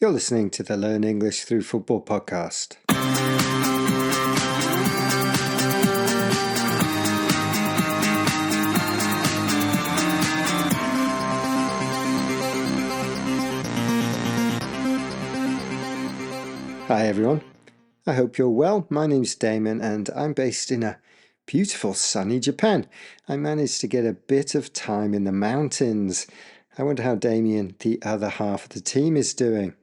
You're listening to the Learn English Through Football podcast. Hi everyone, I hope you're well. My name's Damon and I'm based in a beautiful sunny Japan. I managed to get a bit of time in the mountains. I wonder how Damien, the other half of the team, is doing.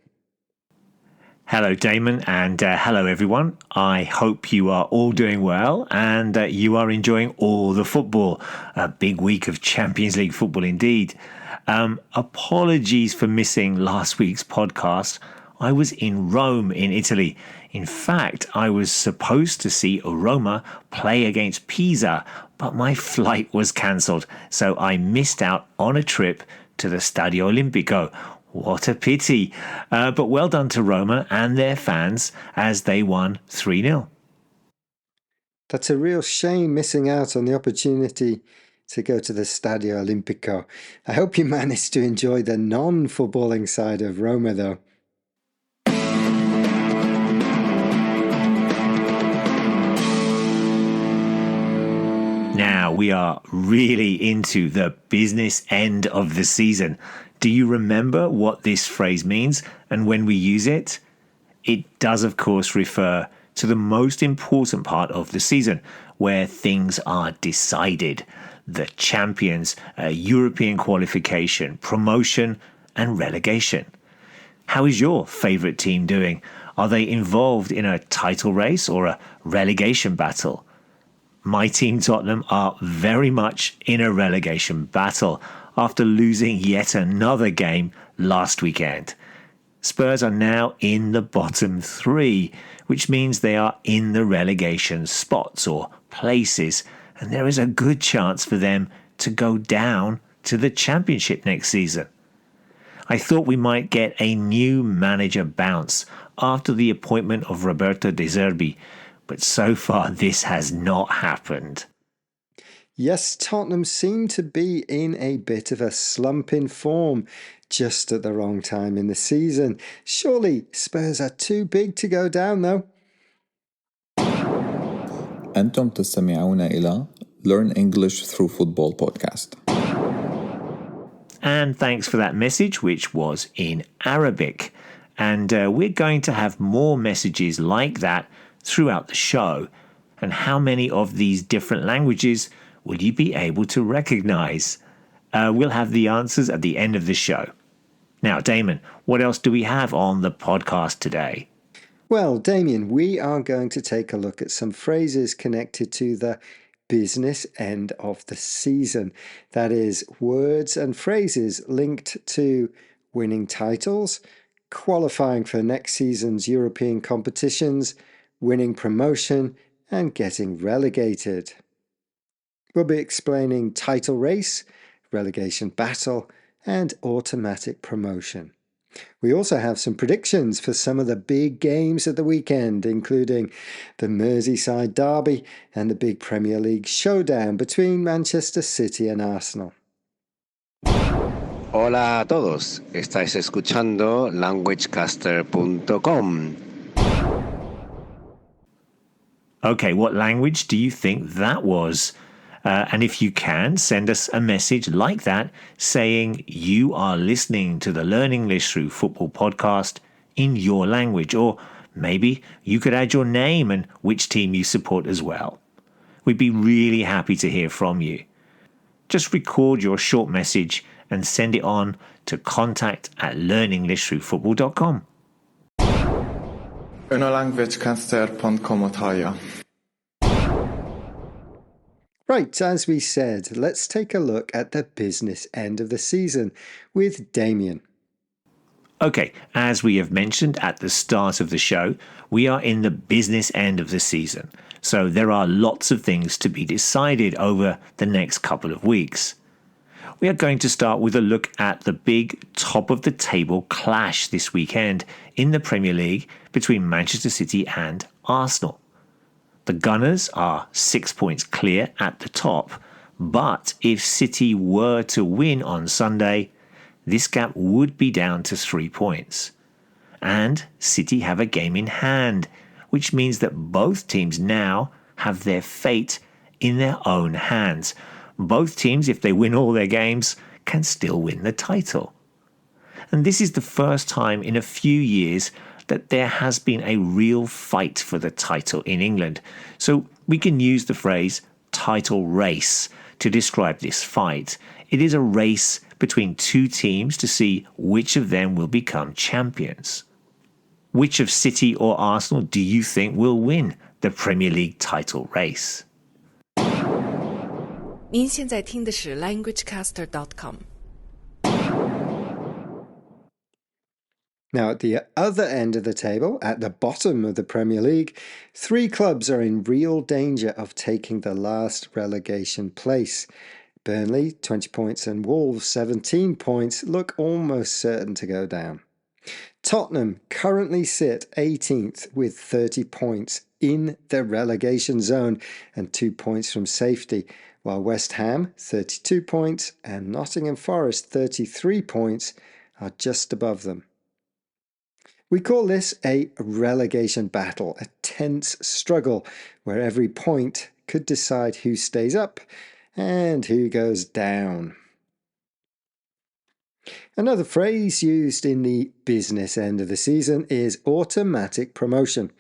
Hello, Damon, and hello, everyone. I hope you are all doing well and you are enjoying all the football. A big week of Champions League football indeed. Apologies for missing last week's podcast. I was in Rome in Italy. In fact, I was supposed to see Roma play against Pisa, but my flight was cancelled, so I missed out on a trip to the Stadio Olimpico. What a pity. But well done to Roma and their fans as they won 3-0. That's a real shame missing out on the opportunity to go to the Stadio Olimpico. I hope you managed to enjoy the non-footballing side of Roma though. Now we are really into the business end of the season. Do you remember what this phrase means and when we use it? It does, of course, refer to the most important part of the season, where things are decided. The champions, European qualification, promotion and relegation. How is your favourite team doing? Are they involved in a title race or a relegation battle? My team Tottenham are very much in a relegation battle after losing yet another game last weekend. Spurs are now in the bottom three, which means they are in the relegation spots or places, and there is a good chance for them to go down to the Championship next season. I thought we might get a new manager bounce after the appointment of Roberto De Zerbi, but so far this has not happened. Yes, Tottenham seem to be in a bit of a slump in form, just at the wrong time in the season. Surely Spurs are too big to go down though. أنتم تستمعون إلى Learn English Through Football podcast. And thanks for that message, which was in Arabic. And we're going to have more messages like that throughout the show. And how many of these different languages will you be able to recognize? We'll have the answers at the end of the show. Now, Damon, what else do we have on the podcast today? Well, Damien, we are going to take a look at some phrases connected to the business end of the season. That is, words and phrases linked to winning titles, qualifying for next season's European competitions, winning promotion, and getting relegated. We'll be explaining title race, relegation battle, and automatic promotion. We also have some predictions for some of the big games of the weekend, including the Merseyside derby and the big Premier League showdown between Manchester City and Arsenal. Hola a todos, estáis escuchando languagecaster.com. Okay, what language do you think that was? And if you can, send us a message like that saying you are listening to the Learn English Through Football podcast in your language. Or maybe you could add your name and which team you support as well. We'd be really happy to hear from you. Just record your short message and send it on to contact@learnenglishthroughfootball.com. languagecaster.com. Right, as we said, let's take a look at the business end of the season with Damien. Okay, as we have mentioned at the start of the show, we are in the business end of the season. So there are lots of things to be decided over the next couple of weeks. We are going to start with a look at the big top-of-the-table clash this weekend in the Premier League between Manchester City and Arsenal. The Gunners are 6 points clear at the top, but if City were to win on Sunday, this gap would be down to 3 points. and City have a game in hand, which means that both teams now have their fate in their own hands. Both teams, if they win all their games, can still win the title. And this is the first time in a few years that there has been a real fight for the title in England. So we can use the phrase title race to describe this fight. It is a race between two teams to see which of them will become champions. Which of City or Arsenal do you think will win the Premier League title race? 您现在听的是 languagecaster.com。 Now, at the other end of the table, at the bottom of the Premier League, three clubs are in real danger of taking the last relegation place. Burnley, 20 points, and Wolves, 17 points, look almost certain to go down. Tottenham currently sit 18th with 30 points in the relegation zone and 2 points from safety, while West Ham, 32 points, and Nottingham Forest, 33 points, are just above them. We call this a relegation battle, a tense struggle where every point could decide who stays up and who goes down. Another phrase used in the business end of the season is automatic promotion.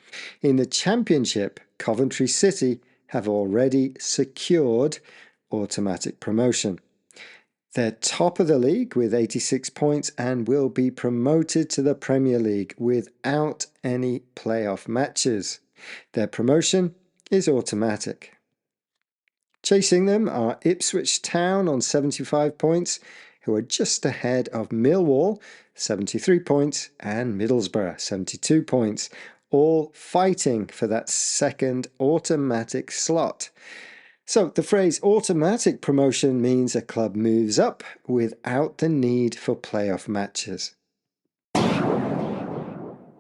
In the Championship, Coventry City have already secured automatic promotion. They're top of the league with 86 points and will be promoted to the Premier League without any playoff matches. Their promotion is automatic. Chasing them are Ipswich Town on 75 points, who are just ahead of Millwall, 73 points, and Middlesbrough, 72 points, all fighting for that second automatic slot. So the phrase automatic promotion means a club moves up without the need for playoff matches.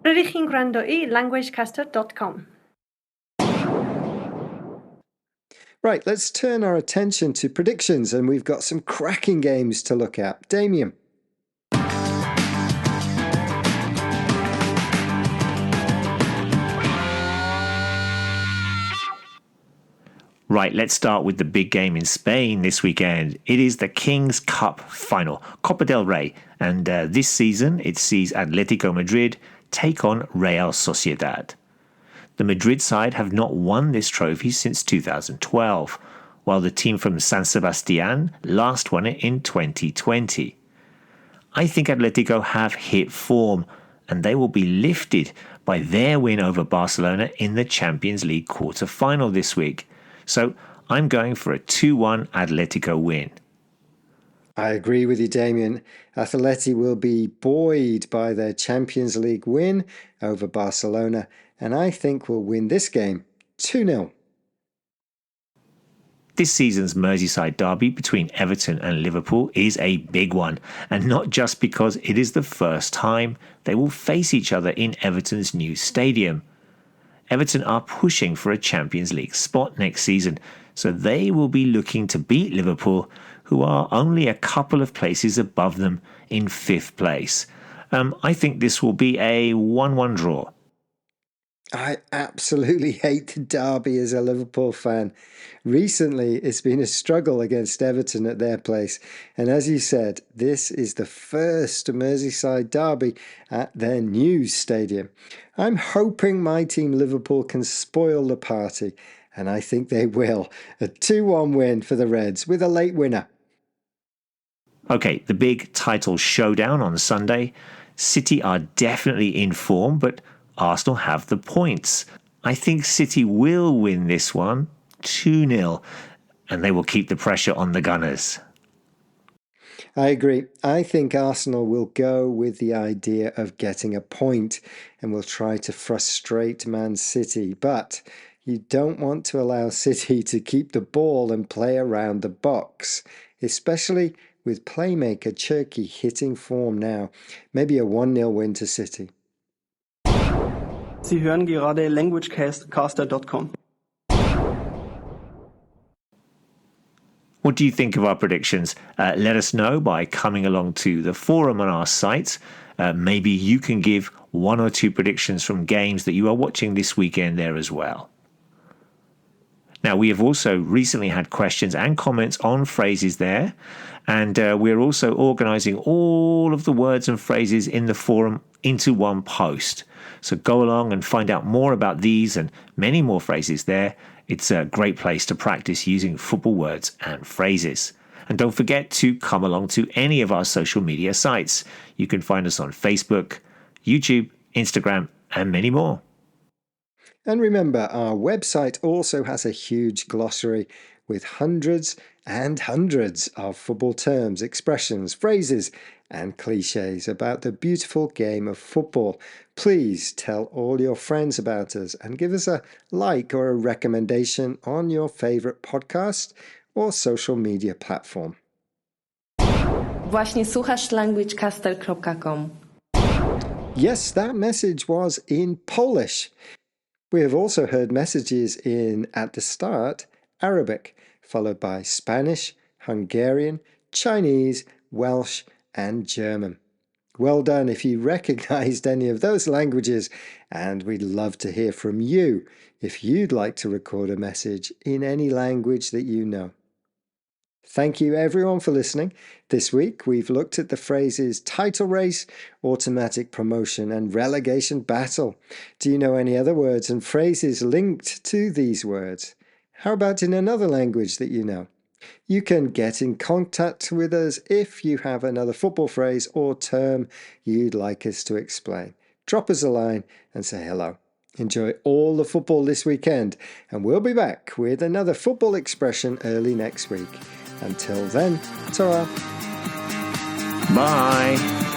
Redigión grando y languagecaster.com. Right, let's turn our attention to predictions, and we've got some cracking games to look at. Damien. Right, let's start with the big game in Spain this weekend. It is the King's Cup final, Copa del Rey, and this season it sees Atletico Madrid take on Real Sociedad. The Madrid side have not won this trophy since 2012, while the team from San Sebastián last won it in 2020. I think Atletico have hit form, and they will be lifted by their win over Barcelona in the Champions League quarter-final this week. So I'm going for a 2-1 Atletico win. I agree with you, Damien. Atleti will be buoyed by their Champions League win over Barcelona, and I think will win this game 2-0. This season's Merseyside derby between Everton and Liverpool is a big one, and not just because it is the first time they will face each other in Everton's new stadium. Everton are pushing for a Champions League spot next season, so they will be looking to beat Liverpool, who are only a couple of places above them in 5th place. I think this will be a 1-1 draw. I absolutely hate the derby as a Liverpool fan. Recently, it's been a struggle against Everton at their place. And as you said, this is the first Merseyside derby at their new stadium. I'm hoping my team Liverpool can spoil the party, and I think they will. A 2-1 win for the Reds with a late winner. Okay, the big title showdown on Sunday. City are definitely in form, but Arsenal have the points. I think City will win this one 2-0, and they will keep the pressure on the Gunners. I agree. I think Arsenal will go with the idea of getting a point and will try to frustrate Man City. But you don't want to allow City to keep the ball and play around the box, especially with playmaker Cherki hitting form now. Maybe a 1-0 win to City. Sie hören gerade languagecaster.com. What do you think of our predictions? Let us know by coming along to the forum on our site. Maybe you can give one or two predictions from games that you are watching this weekend there as well. Now, we have also recently had questions and comments on phrases there, and we're also organising all of the words and phrases in the forum into one post. So go along and find out more about these and many more phrases there. It's a great place to practice using football words and phrases. And don't forget to come along to any of our social media sites. You can find us on Facebook, YouTube, Instagram, and many more. And remember, our website also has a huge glossary with hundreds and hundreds of football terms, expressions, phrases, and cliches about the beautiful game of football. Please tell all your friends about us and give us a like or a recommendation on your favorite podcast or social media platform. Właśnie słuchasz languagecaster.com. Yes, that message was in Polish. We have also heard messages in, at the start, Arabic, followed by Spanish, Hungarian, Chinese, Welsh, and German. Well done if you recognized any of those languages, and we'd love to hear from you if you'd like to record a message in any language that you know. Thank you everyone for listening. This week we've looked at the phrases title race, automatic promotion, and relegation battle. Do you know any other words and phrases linked to these words? How about in another language that you know? You can get in contact with us if you have another football phrase or term you'd like us to explain. Drop us a line and say hello. Enjoy all the football this weekend, and we'll be back with another football expression early next week. Until then, ta-ra. Bye.